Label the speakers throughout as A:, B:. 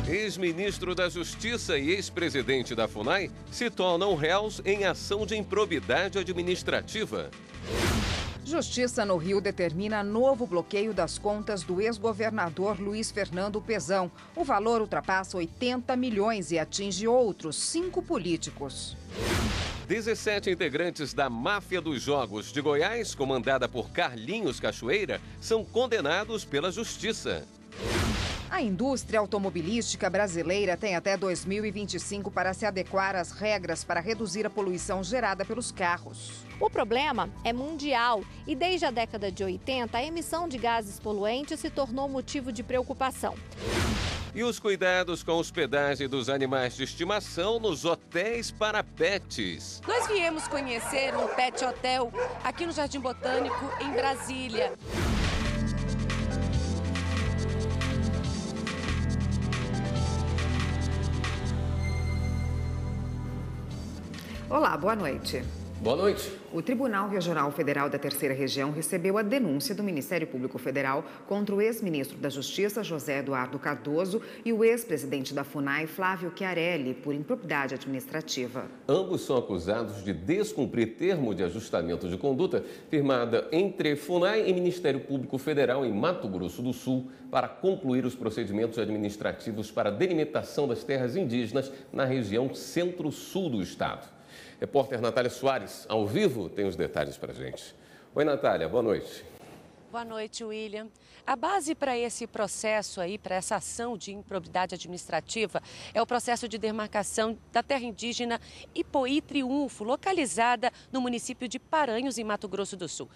A: Ex-ministro da Justiça e ex-presidente da FUNAI se tornam réus em ação de improbidade administrativa.
B: Justiça no Rio determina novo bloqueio das contas do ex-governador Luiz Fernando Pezão. O valor ultrapassa 80 milhões e atinge outros 5 políticos.
A: 17 integrantes da máfia dos jogos de Goiás, comandada por Carlinhos Cachoeira, são condenados pela Justiça.
B: A indústria automobilística brasileira tem até 2025 para se adequar às regras para reduzir a poluição gerada pelos carros.
C: O problema é mundial e desde a década de 80 a emissão de gases poluentes se tornou motivo de preocupação.
A: E os cuidados com a hospedagem dos animais de estimação nos hotéis para pets.
D: Nós viemos conhecer um pet hotel aqui no Jardim Botânico, em Brasília.
B: Olá, boa noite.
A: Boa noite.
B: O Tribunal Regional Federal da Terceira Região recebeu a denúncia do Ministério Público Federal contra o ex-ministro da Justiça, José Eduardo Cardoso, e o ex-presidente da FUNAI, Flávio Chiarelli, por improbidade administrativa.
A: Ambos são acusados de descumprir termo de ajustamento de conduta firmada entre FUNAI e Ministério Público Federal em Mato Grosso do Sul para concluir os procedimentos administrativos para a delimitação das terras indígenas na região centro-sul do estado. Repórter Natália Soares, ao vivo, tem os detalhes para a gente. Oi, Natália, boa noite.
D: Boa noite, William. A base para esse processo aí, para essa ação de improbidade administrativa, é o processo de demarcação da terra indígena Ipoí Triunfo, localizada no município de Paranhos, em Mato Grosso do Sul.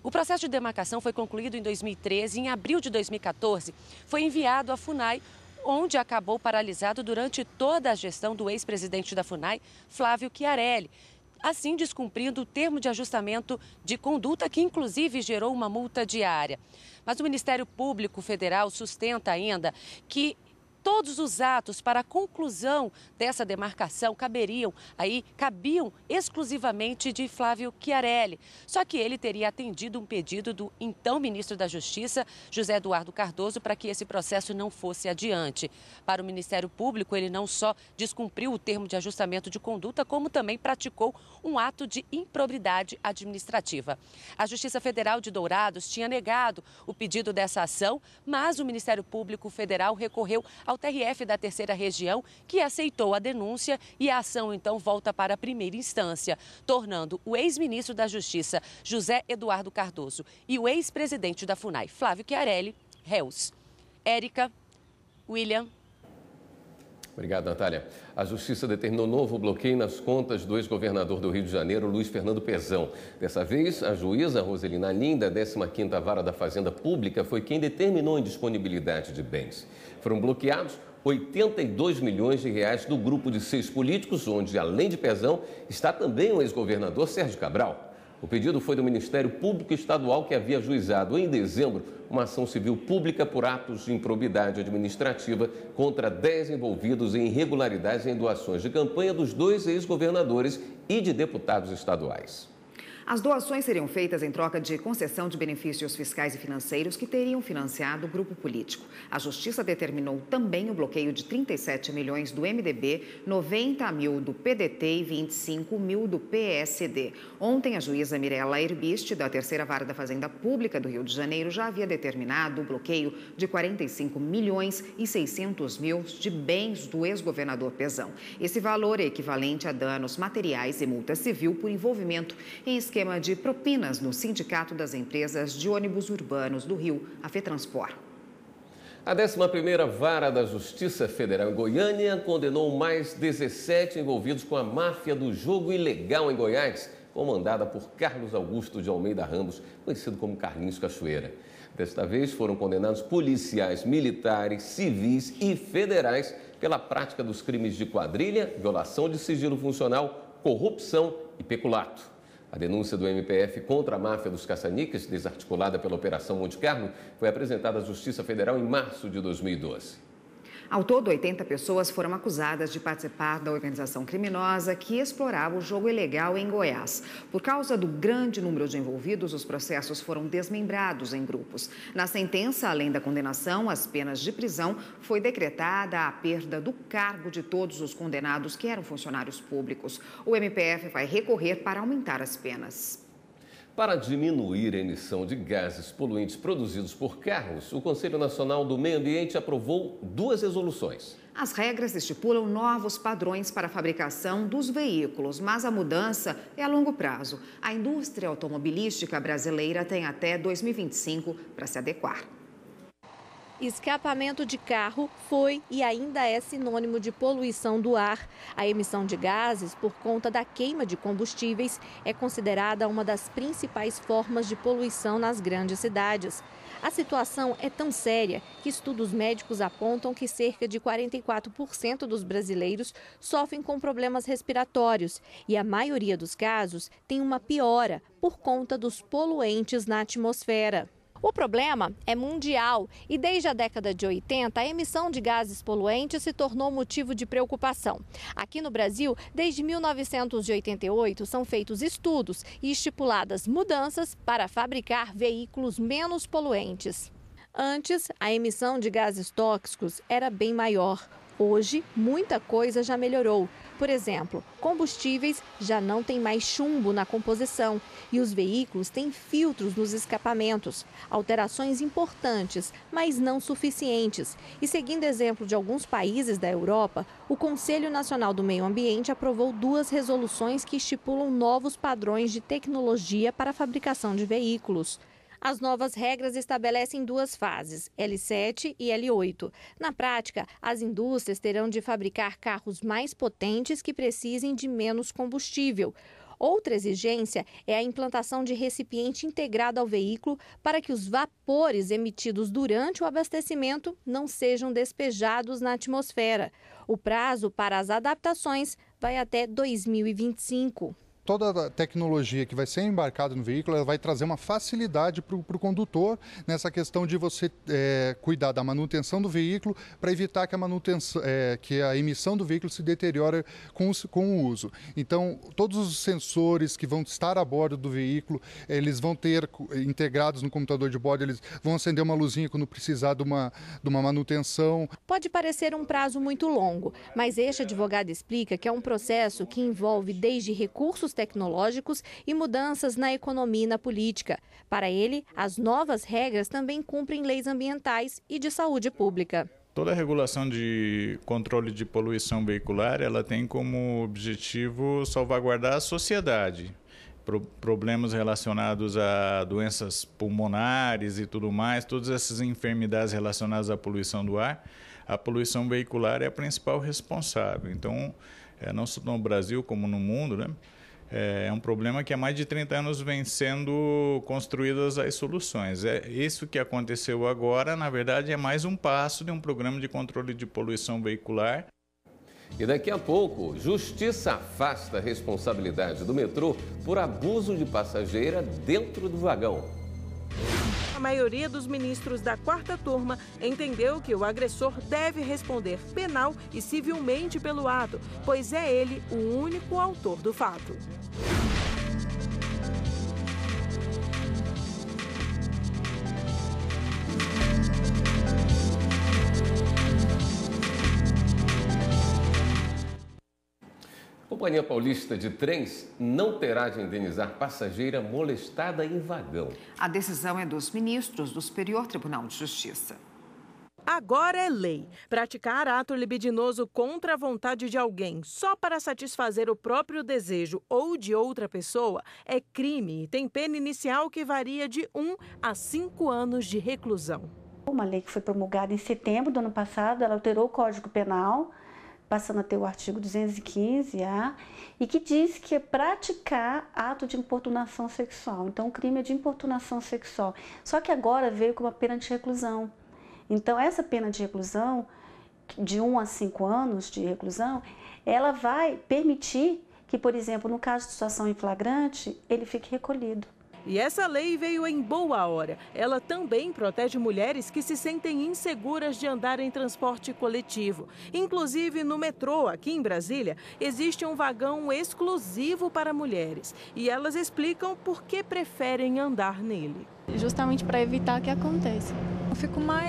D: O processo de demarcação foi concluído em 2013 e em abril de 2014 foi enviado à FUNAI, onde acabou paralisado durante toda a gestão do ex-presidente da FUNAI, Flávio Chiarelli, assim descumprindo o termo de ajustamento de conduta, que inclusive gerou uma multa diária. Mas o Ministério Público Federal sustenta ainda que todos os atos para a conclusão dessa demarcação cabiam exclusivamente de Flávio Chiarelli. Só que ele teria atendido um pedido do então ministro da Justiça, José Eduardo Cardoso, para que esse processo não fosse adiante. Para o Ministério Público, ele não só descumpriu o termo de ajustamento de conduta, como também praticou um ato de improbidade administrativa. A Justiça Federal de Dourados tinha negado o pedido dessa ação, mas o Ministério Público Federal recorreu ao TRF da Terceira Região, que aceitou a denúncia, e a ação então volta para a primeira instância, tornando o ex-ministro da Justiça, José Eduardo Cardoso, e o ex-presidente da FUNAI, Flávio Chiarelli, réus. Érica, William.
A: Obrigado, Natália. A Justiça determinou novo bloqueio nas contas do ex-governador do Rio de Janeiro, Luiz Fernando Pezão. Dessa vez, a juíza Roselina Lin, da 15ª Vara da Fazenda Pública, foi quem determinou a indisponibilidade de bens. Foram bloqueados 82 milhões de reais do grupo de 6 políticos, onde, além de Pezão, está também o ex-governador Sérgio Cabral. O pedido foi do Ministério Público Estadual, que havia ajuizado em dezembro uma ação civil pública por atos de improbidade administrativa contra 10 envolvidos em irregularidades em doações de campanha dos 2 ex-governadores e de deputados estaduais.
B: As doações seriam feitas em troca de concessão de benefícios fiscais e financeiros que teriam financiado o grupo político. A Justiça determinou também o bloqueio de 37 milhões do MDB, 90 mil do PDT e 25 mil do PSD. Ontem, a juíza Mirella Erbiste, da Terceira Vara da Fazenda Pública do Rio de Janeiro, já havia determinado o bloqueio de 45 milhões e 600 mil de bens do ex-governador Pezão. Esse valor é equivalente a danos materiais e multa civil por envolvimento em esquema de propinas no Sindicato das Empresas de Ônibus Urbanos do Rio, a FETranspor.
A: A 11ª Vara da Justiça Federal em Goiânia condenou mais 17 envolvidos com a máfia do jogo ilegal em Goiás, comandada por Carlos Augusto de Almeida Ramos, conhecido como Carlinhos Cachoeira. Desta vez foram condenados policiais, militares, civis e federais pela prática dos crimes de quadrilha, violação de sigilo funcional, corrupção e peculato. A denúncia do MPF contra a máfia dos caça-níqueis, desarticulada pela Operação Monte Carlo, foi apresentada à Justiça Federal em março de 2012.
B: Ao todo, 80 pessoas foram acusadas de participar da organização criminosa que explorava o jogo ilegal em Goiás. Por causa do grande número de envolvidos, os processos foram desmembrados em grupos. Na sentença, além da condenação, as penas de prisão, foi decretada a perda do cargo de todos os condenados que eram funcionários públicos. O MPF vai recorrer para aumentar as penas.
A: Para diminuir a emissão de gases poluentes produzidos por carros, o Conselho Nacional do Meio Ambiente aprovou 2 resoluções.
B: As regras estipulam novos padrões para a fabricação dos veículos, mas a mudança é a longo prazo. A indústria automobilística brasileira tem até 2025 para se adequar.
C: Escapamento de carro foi e ainda é sinônimo de poluição do ar. A emissão de gases por conta da queima de combustíveis é considerada uma das principais formas de poluição nas grandes cidades. A situação é tão séria que estudos médicos apontam que cerca de 44% dos brasileiros sofrem com problemas respiratórios e a maioria dos casos tem uma piora por conta dos poluentes na atmosfera. O problema é mundial e desde a década de 80, a emissão de gases poluentes se tornou motivo de preocupação. Aqui no Brasil, desde 1988, são feitos estudos e estipuladas mudanças para fabricar veículos menos poluentes. Antes, a emissão de gases tóxicos era bem maior. Hoje, muita coisa já melhorou. Por exemplo, combustíveis já não têm mais chumbo na composição e os veículos têm filtros nos escapamentos. Alterações importantes, mas não suficientes. E seguindo exemplo de alguns países da Europa, o Conselho Nacional do Meio Ambiente aprovou 2 resoluções que estipulam novos padrões de tecnologia para a fabricação de veículos. As novas regras estabelecem 2 fases, L7 e L8. Na prática, as indústrias terão de fabricar carros mais potentes que precisem de menos combustível. Outra exigência é a implantação de recipiente integrado ao veículo para que os vapores emitidos durante o abastecimento não sejam despejados na atmosfera. O prazo para as adaptações vai até 2025.
E: Toda a tecnologia que vai ser embarcada no veículo, ela vai trazer uma facilidade para o condutor nessa questão de você cuidar da manutenção do veículo para evitar que a emissão do veículo se deteriore com o uso. Então, todos os sensores que vão estar a bordo do veículo, eles vão ter integrados no computador de bordo, eles vão acender uma luzinha quando precisar de uma manutenção.
C: Pode parecer um prazo muito longo, mas este advogado explica que é um processo que envolve desde recursos tecnológicos e mudanças na economia e na política. Para ele, as novas regras também cumprem leis ambientais e de saúde pública.
F: Toda a regulação de controle de poluição veicular, ela tem como objetivo salvaguardar a sociedade. Problemas relacionados a doenças pulmonares e tudo mais, todas essas enfermidades relacionadas à poluição do ar, a poluição veicular é a principal responsável. Então, não só no Brasil como no mundo, né? É um problema que há mais de 30 anos vem sendo construídas as soluções. Isso que aconteceu agora, na verdade, é mais um passo de um programa de controle de poluição veicular.
A: E daqui a pouco, Justiça afasta a responsabilidade do metrô por abuso de passageira dentro do vagão.
G: A maioria dos ministros da 4ª turma entendeu que o agressor deve responder penal e civilmente pelo ato, pois é ele o único autor do fato.
A: A Companhia Paulista de Trens não terá de indenizar passageira molestada em vagão.
B: A decisão é dos ministros do Superior Tribunal de Justiça.
G: Agora é lei. Praticar ato libidinoso contra a vontade de alguém só para satisfazer o próprio desejo ou de outra pessoa é crime e tem pena inicial que varia de 1 a 5 anos de reclusão.
H: Uma lei que foi promulgada em setembro do ano passado, ela alterou o Código Penal, passando a ter o artigo 215-A, e que diz que é praticar ato de importunação sexual. Então, o crime é de importunação sexual. Só que agora veio com uma pena de reclusão. Então, essa pena de reclusão, de 1 a 5 anos de reclusão, ela vai permitir que, por exemplo, no caso de situação em flagrante, ele fique recolhido.
G: E essa lei veio em boa hora. Ela também protege mulheres que se sentem inseguras de andar em transporte coletivo. Inclusive, no metrô, aqui em Brasília, existe um vagão exclusivo para mulheres. E elas explicam por que preferem andar nele.
I: Justamente para evitar que aconteça.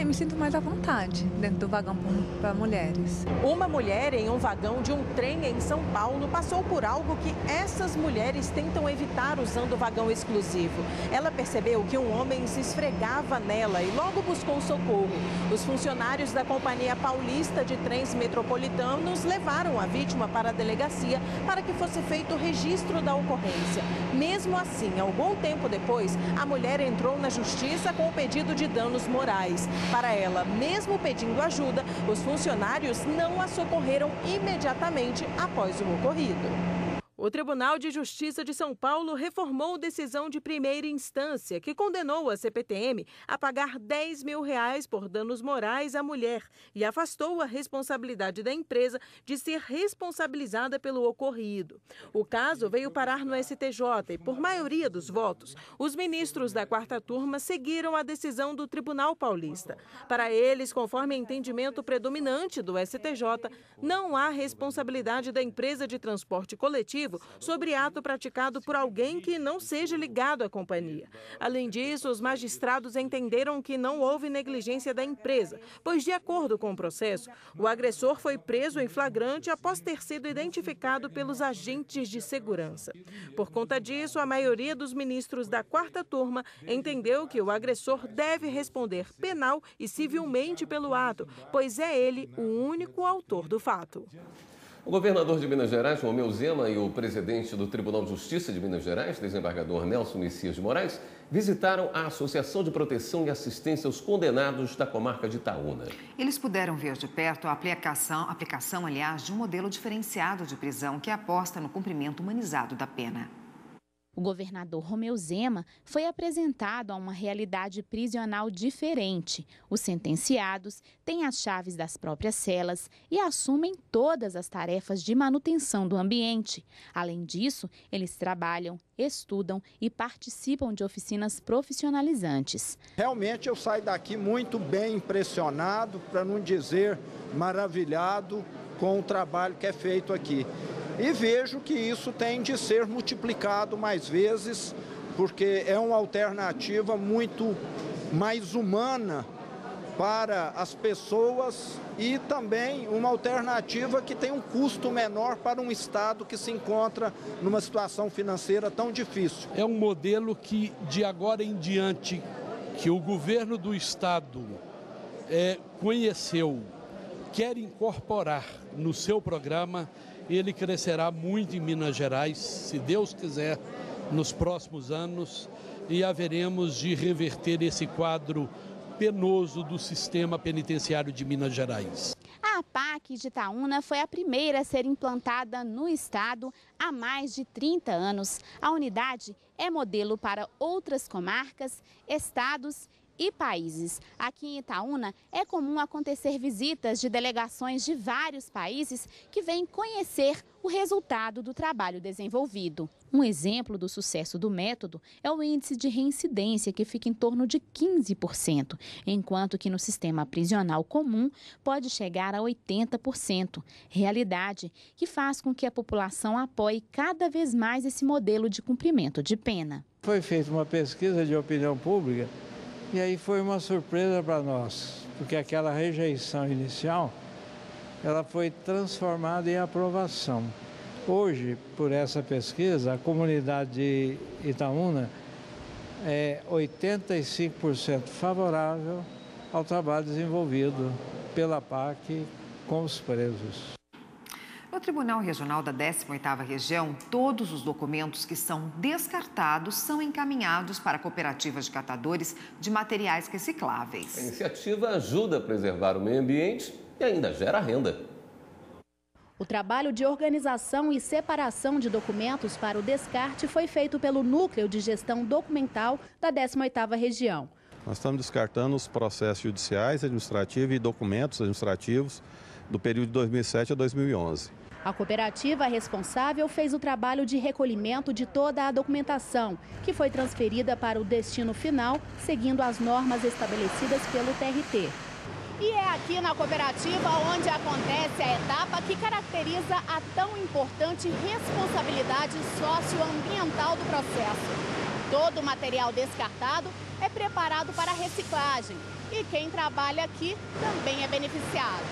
J: Eu me sinto mais à vontade dentro do vagão para mulheres.
G: Uma mulher em um vagão de um trem em São Paulo passou por algo que essas mulheres tentam evitar usando o vagão exclusivo. Ela percebeu que um homem se esfregava nela e logo buscou socorro. Os funcionários da Companhia Paulista de Trens Metropolitanos levaram a vítima para a delegacia para que fosse feito o registro da ocorrência. Mesmo assim, algum tempo depois, a mulher entrou na justiça com o pedido de danos morais. Para ela, mesmo pedindo ajuda, os funcionários não a socorreram imediatamente após o ocorrido. O Tribunal de Justiça de São Paulo reformou decisão de primeira instância que condenou a CPTM a pagar R$10 mil por danos morais à mulher e afastou a responsabilidade da empresa de ser responsabilizada pelo ocorrido. O caso veio parar no STJ e, por maioria dos votos, os ministros da quarta turma seguiram a decisão do Tribunal Paulista. Para eles, conforme entendimento predominante do STJ, não há responsabilidade da empresa de transporte coletivo sobre ato praticado por alguém que não seja ligado à companhia. Além disso, os magistrados entenderam que não houve negligência da empresa, pois, de acordo com o processo, o agressor foi preso em flagrante após ter sido identificado pelos agentes de segurança. Por conta disso, a maioria dos ministros da quarta turma entendeu que o agressor deve responder penal e civilmente pelo ato, pois é ele o único autor do fato.
A: O governador de Minas Gerais, Romeu Zema, e o presidente do Tribunal de Justiça de Minas Gerais, desembargador Nelson Messias de Moraes, visitaram a Associação de Proteção e Assistência aos Condenados da comarca de Itaúna.
B: Eles puderam ver de perto a aplicação, de um modelo diferenciado de prisão que aposta no cumprimento humanizado da pena.
K: O governador Romeu Zema foi apresentado a uma realidade prisional diferente. Os sentenciados têm as chaves das próprias celas e assumem todas as tarefas de manutenção do ambiente. Além disso, eles trabalham, estudam e participam de oficinas profissionalizantes.
L: Realmente eu saio daqui muito bem impressionado, para não dizer maravilhado, com o trabalho que é feito aqui. E vejo que isso tem de ser multiplicado mais vezes, porque é uma alternativa muito mais humana para as pessoas e também uma alternativa que tem um custo menor para um Estado que se encontra numa situação financeira tão difícil.
M: É um modelo que, de agora em diante, que o governo do Estado conheceu, quer incorporar no seu programa. Ele crescerá muito em Minas Gerais, se Deus quiser, nos próximos anos, e haveremos de reverter esse quadro penoso do sistema penitenciário de Minas Gerais.
K: A APAC de Itaúna foi a primeira a ser implantada no estado há mais de 30 anos. A unidade é modelo para outras comarcas, estados e países. Aqui em Itaúna é comum acontecer visitas de delegações de vários países que vêm conhecer o resultado do trabalho desenvolvido. Um exemplo do sucesso do método é o índice de reincidência, que fica em torno de 15%, enquanto que no sistema prisional comum pode chegar a 80%, realidade que faz com que a população apoie cada vez mais esse modelo de cumprimento de pena.
N: Foi feita uma pesquisa de opinião pública e aí foi uma surpresa para nós, porque aquela rejeição inicial, ela foi transformada em aprovação. Hoje, por essa pesquisa, a comunidade de Itaúna é 85% favorável ao trabalho desenvolvido pela APAC com os presos.
B: No Tribunal Regional da 18ª Região, todos os documentos que são descartados são encaminhados para cooperativas de catadores de materiais recicláveis.
A: A iniciativa ajuda a preservar o meio ambiente e ainda gera renda.
C: O trabalho de organização e separação de documentos para o descarte foi feito pelo Núcleo de Gestão Documental da 18ª Região.
O: Nós estamos descartando os processos judiciais, administrativos e documentos administrativos do período de 2007 a 2011.
K: A cooperativa responsável fez o trabalho de recolhimento de toda a documentação, que foi transferida para o destino final, seguindo as normas estabelecidas pelo TRT. E é aqui na cooperativa onde acontece a etapa que caracteriza a tão importante responsabilidade socioambiental do processo. Todo o material descartado é preparado para reciclagem e quem trabalha aqui também é beneficiado.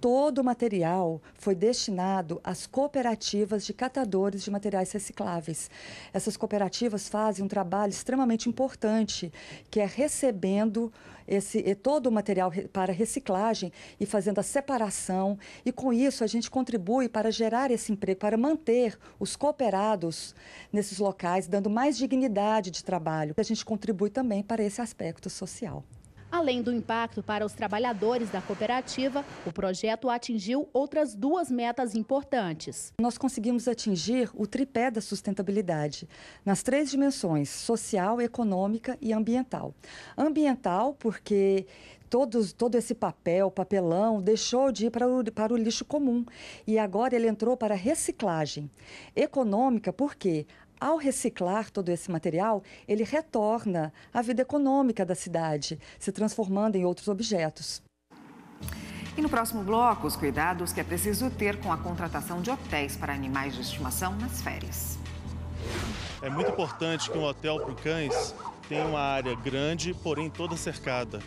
P: Todo o material foi destinado às cooperativas de catadores de materiais recicláveis. Essas cooperativas fazem um trabalho extremamente importante, que é recebendo todo o material para reciclagem e fazendo a separação. E com isso a gente contribui para gerar esse emprego, para manter os cooperados nesses locais, dando mais dignidade de trabalho. A gente contribui também para esse aspecto social.
K: Além do impacto para os trabalhadores da cooperativa, o projeto atingiu outras duas metas importantes.
P: Nós conseguimos atingir o tripé da sustentabilidade, nas 3 dimensões: social, econômica e ambiental. Ambiental, porque todo esse papelão, deixou de ir para o lixo comum e agora ele entrou para a reciclagem. Econômica, porque ao reciclar todo esse material, ele retorna à vida econômica da cidade, se transformando em outros objetos.
B: E no próximo bloco, os cuidados que é preciso ter com a contratação de hotéis para animais de estimação nas férias.
Q: É muito importante que um hotel para cães tenha uma área grande, porém toda cercada.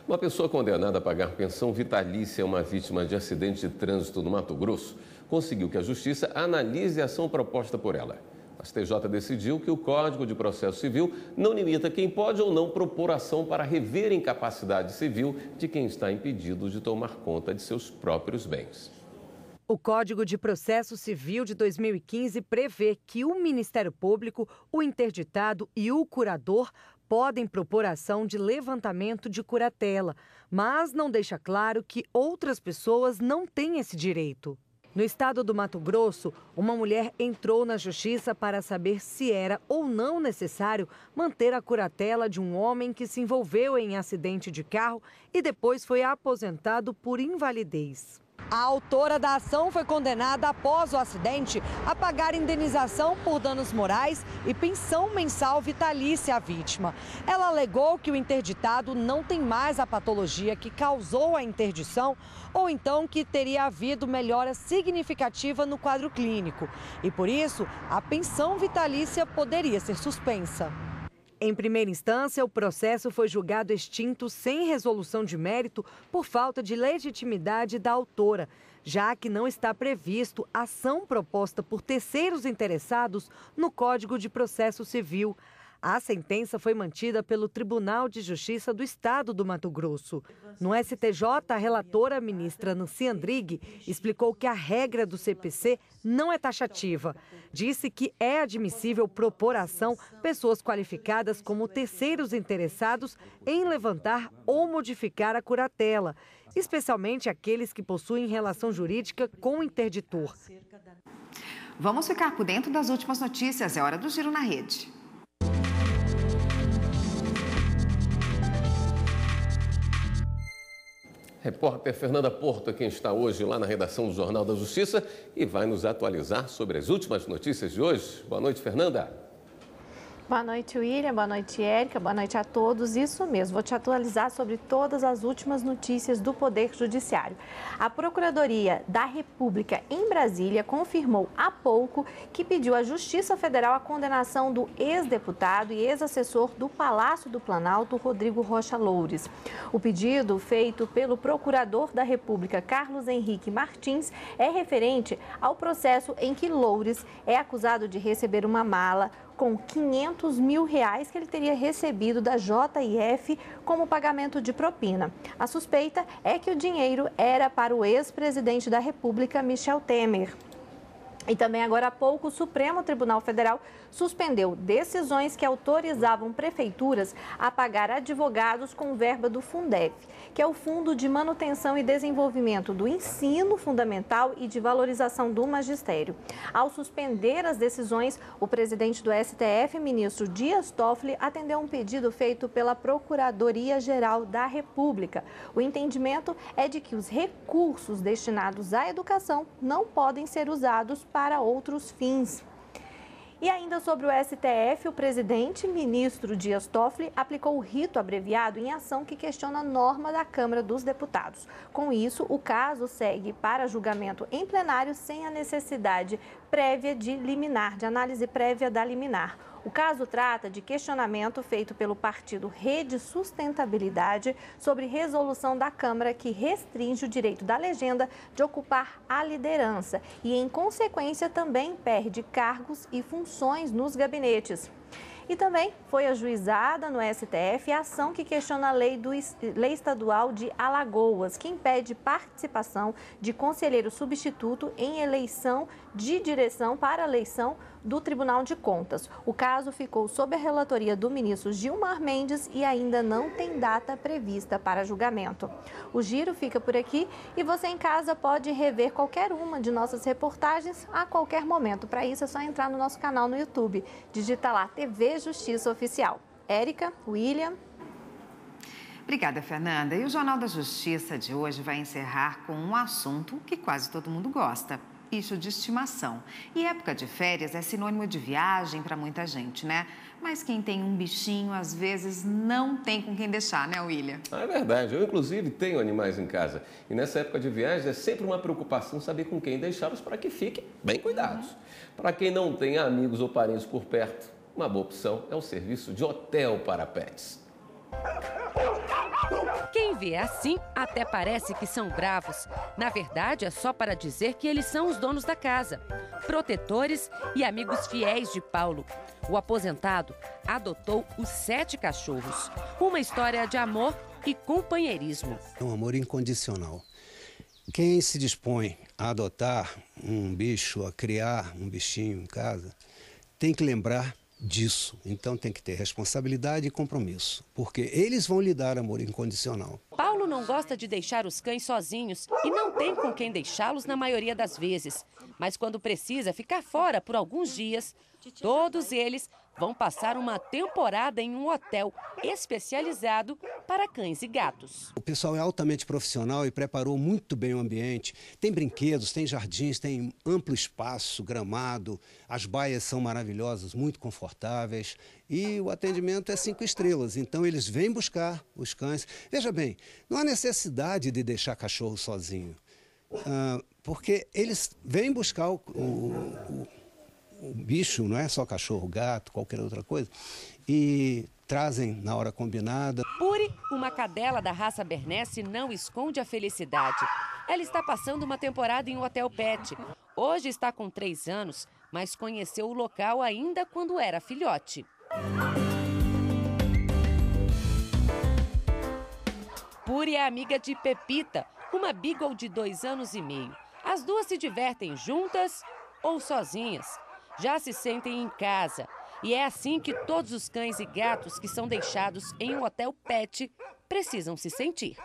A: Uma pessoa condenada a pagar pensão vitalícia a uma vítima de acidente de trânsito no Mato Grosso conseguiu que a Justiça analise a ação proposta por ela. A STJ decidiu que o Código de Processo Civil não limita quem pode ou não propor ação para rever a incapacidade civil de quem está impedido de tomar conta de seus próprios bens.
R: O Código de Processo Civil de 2015 prevê que o Ministério Público, o interditado e o curador podem propor ação de levantamento de curatela, mas não deixa claro que outras pessoas não têm esse direito. No estado do Mato Grosso, uma mulher entrou na justiça para saber se era ou não necessário manter a curatela de um homem que se envolveu em acidente de carro e depois foi aposentado por invalidez. A autora da ação foi condenada após o acidente a pagar indenização por danos morais e pensão mensal vitalícia à vítima. Ela alegou que o interditado não tem mais a patologia que causou a interdição ou então que teria havido melhora significativa no quadro clínico e, por isso, a pensão vitalícia poderia ser suspensa. Em primeira instância, o processo foi julgado extinto sem resolução de mérito por falta de legitimidade da autora, já que não está previsto ação proposta por terceiros interessados no Código de Processo Civil. A sentença foi mantida pelo Tribunal de Justiça do Estado do Mato Grosso. No STJ, a relatora, ministra Nancy Andrighi, explicou que a regra do CPC não é taxativa. Disse que é admissível propor ação pessoas qualificadas como terceiros interessados em levantar ou modificar a curatela, especialmente aqueles que possuem relação jurídica com o interditor.
B: Vamos ficar por dentro das últimas notícias. É hora do Giro na Rede.
A: Repórter Fernanda Porto é quem está hoje lá na redação do Jornal da Justiça e vai nos atualizar sobre as últimas notícias de hoje. Boa noite, Fernanda.
C: Boa noite, William. Boa noite, Érica. Boa noite a todos. Isso mesmo, vou te atualizar sobre todas as últimas notícias do Poder Judiciário. A Procuradoria da República em Brasília confirmou há pouco que pediu à Justiça Federal a condenação do ex-deputado e ex-assessor do Palácio do Planalto, Rodrigo Rocha Loures. O pedido, feito pelo Procurador da República, Carlos Henrique Martins, é referente ao processo em que Loures é acusado de receber uma mala com R$500 mil que ele teria recebido da JF como pagamento de propina. A suspeita é que o dinheiro era para o ex-presidente da República, Michel Temer. E também agora há pouco o Supremo Tribunal Federal suspendeu decisões que autorizavam prefeituras a pagar advogados com verba do Fundef, que é o Fundo de Manutenção e Desenvolvimento do Ensino Fundamental e de Valorização do Magistério. Ao suspender as decisões, o presidente do STF, ministro Dias Toffoli, atendeu um pedido feito pela Procuradoria-Geral da República. O entendimento é de que os recursos destinados à educação não podem ser usados para outros fins. E ainda sobre o STF, o presidente, ministro Dias Toffoli, aplicou o rito abreviado em ação que questiona a norma da Câmara dos Deputados. Com isso, o caso segue para julgamento em plenário sem a necessidade prévia de liminar, de análise prévia da liminar. O caso trata de questionamento feito pelo partido Rede Sustentabilidade sobre resolução da Câmara que restringe o direito da legenda de ocupar a liderança e, em consequência, também perde cargos e funções nos gabinetes. E também foi ajuizada no STF a ação que questiona a lei estadual de Alagoas, que impede participação de conselheiro substituto em eleição de direção para a eleição do Tribunal de Contas. O caso ficou sob a relatoria do ministro Gilmar Mendes e ainda não tem data prevista para julgamento. O giro fica por aqui e você em casa pode rever qualquer uma de nossas reportagens a qualquer momento. Para isso é só entrar no nosso canal no YouTube, digita lá TV Justiça Oficial. Érica, William.
B: Obrigada, Fernanda. E o Jornal da Justiça de hoje vai encerrar com um assunto que quase todo mundo gosta: bicho de estimação. E época de férias é sinônimo de viagem para muita gente, né? Mas quem tem um bichinho, às vezes, não tem com quem deixar, né, William?
A: É verdade. Eu, inclusive, tenho animais em casa. E nessa época de viagem é sempre uma preocupação saber com quem deixá-los para que fiquem bem cuidados. Para quem não tem amigos ou parentes por perto, uma boa opção é o serviço de hotel para pets.
D: Quem vê assim até parece que são bravos. Na verdade, é só para dizer que eles são os donos da casa, protetores e amigos fiéis de Paulo. O aposentado adotou os 7 cachorros. Uma história de amor e companheirismo.
S: É um amor incondicional. Quem se dispõe a adotar um bicho, a criar um bichinho em casa, tem que lembrar disso. Então tem que ter responsabilidade e compromisso, porque eles vão lhe dar amor incondicional.
D: Paulo não gosta de deixar os cães sozinhos e não tem com quem deixá-los na maioria das vezes. Mas quando precisa ficar fora por alguns dias, todos eles vão passar uma temporada em um hotel especializado para cães e gatos.
S: O pessoal é altamente profissional e preparou muito bem o ambiente. Tem brinquedos, tem jardins, tem amplo espaço, gramado. As baias são maravilhosas, muito confortáveis. E o atendimento é 5 estrelas. Então eles vêm buscar os cães. Veja bem, não há necessidade de deixar cachorro sozinho. Porque eles vêm buscar o bicho, não é só cachorro, gato, qualquer outra coisa, e trazem na hora combinada.
D: Puri, uma cadela da raça Bernese, não esconde a felicidade. Ela está passando uma temporada em um hotel pet. Hoje está com 3 anos, mas conheceu o local ainda quando era filhote. Puri é amiga de Pepita, uma beagle de 2 anos e meio. As duas se divertem juntas ou sozinhas. Já se sentem em casa. E é assim que todos os cães e gatos que são deixados em um hotel pet precisam se sentir.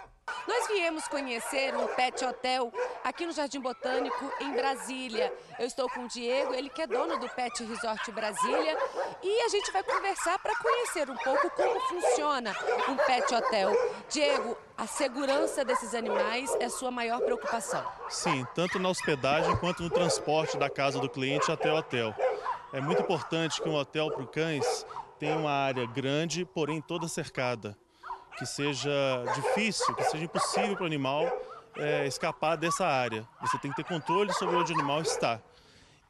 D: Nós viemos conhecer um pet hotel aqui no Jardim Botânico, em Brasília. Eu estou com o Diego, ele que é dono do Pet Resort Brasília, e a gente vai conversar para conhecer um pouco como funciona um pet hotel. Diego, a segurança desses animais é sua maior preocupação?
Q: Sim, tanto na hospedagem quanto no transporte da casa do cliente até o hotel. É muito importante que um hotel para cães tenha uma área grande, porém toda cercada. Que seja difícil, que seja impossível para o animal escapar dessa área. Você tem que ter controle sobre onde o animal está.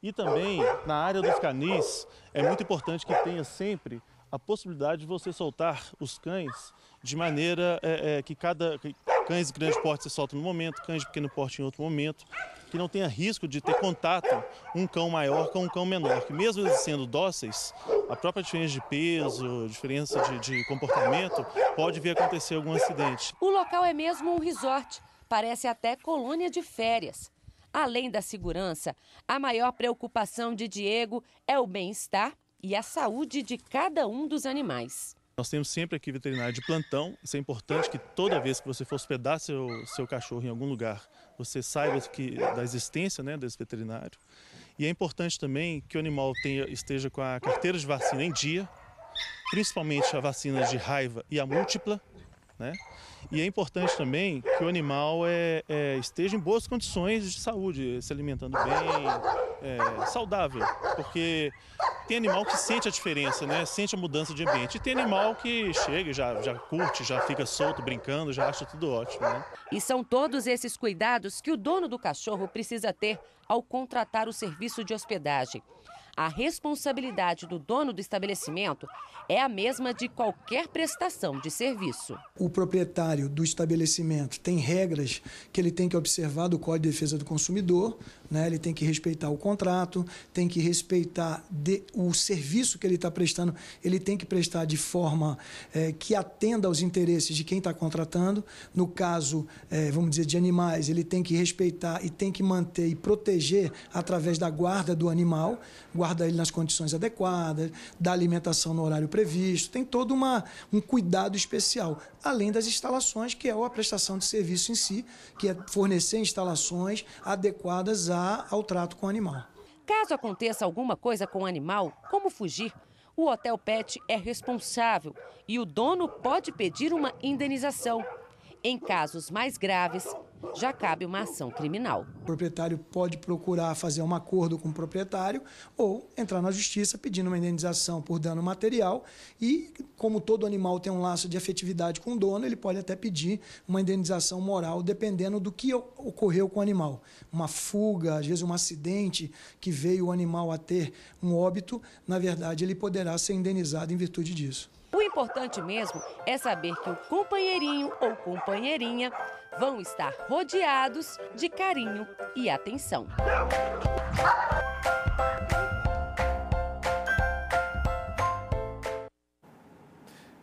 Q: E também, na área dos canis, é muito importante que tenha sempre a possibilidade de você soltar os cães de maneira que cães de grande porte você solta num momento, cães de pequeno porte em outro momento, que não tenha risco de ter contato um cão maior com um cão menor, que mesmo eles sendo dóceis, a própria diferença de peso, diferença de comportamento, pode vir a acontecer algum acidente.
D: O local é mesmo um resort, parece até colônia de férias. Além da segurança, a maior preocupação de Diego é o bem-estar e a saúde de cada um dos animais.
Q: Nós temos sempre aqui veterinário de plantão. Isso é importante que toda vez que você for hospedar seu cachorro em algum lugar, você saiba da existência, né, desse veterinário. E é importante também que o animal esteja com a carteira de vacina em dia, principalmente a vacina de raiva e a múltipla, né? E é importante também que o animal esteja em boas condições de saúde, se alimentando bem, saudável, porque tem animal que sente a diferença, né? Sente a mudança de ambiente. E tem animal que chega, já curte, já fica solto, brincando, já acha tudo ótimo, né?
D: E são todos esses cuidados que o dono do cachorro precisa ter ao contratar o serviço de hospedagem. A responsabilidade do dono do estabelecimento é a mesma de qualquer prestação de serviço.
T: O proprietário do estabelecimento tem regras que ele tem que observar do Código de Defesa do Consumidor, né? Ele tem que respeitar o contrato, tem que respeitar o serviço que ele está prestando, ele tem que prestar de forma que atenda aos interesses de quem está contratando. No caso, vamos dizer, de animais, ele tem que respeitar e tem que manter e proteger através da guarda do animal, guarda ele nas condições adequadas, da alimentação no horário previsto, tem todo um cuidado especial, além das instalações, que é a prestação de serviço em si, que é fornecer instalações adequadas ao trato com o animal.
D: Caso aconteça alguma coisa com o animal, como fugir, o Hotel Pet é responsável e o dono pode pedir uma indenização. Em casos mais graves, já cabe uma ação criminal.
T: O proprietário pode procurar fazer um acordo com o proprietário ou entrar na justiça pedindo uma indenização por dano material e, como todo animal tem um laço de afetividade com o dono, ele pode até pedir uma indenização moral dependendo do que ocorreu com o animal. Uma fuga, às vezes um acidente que veio o animal a ter um óbito, na verdade ele poderá ser indenizado em virtude disso.
D: O importante mesmo é saber que o companheirinho ou companheirinha vão estar rodeados de carinho e atenção.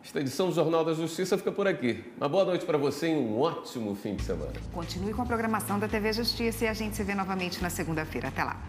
A: Esta edição do Jornal da Justiça fica por aqui. Uma boa noite para você e um ótimo fim de semana.
B: Continue com a programação da TV Justiça e a gente se vê novamente na segunda-feira. Até lá.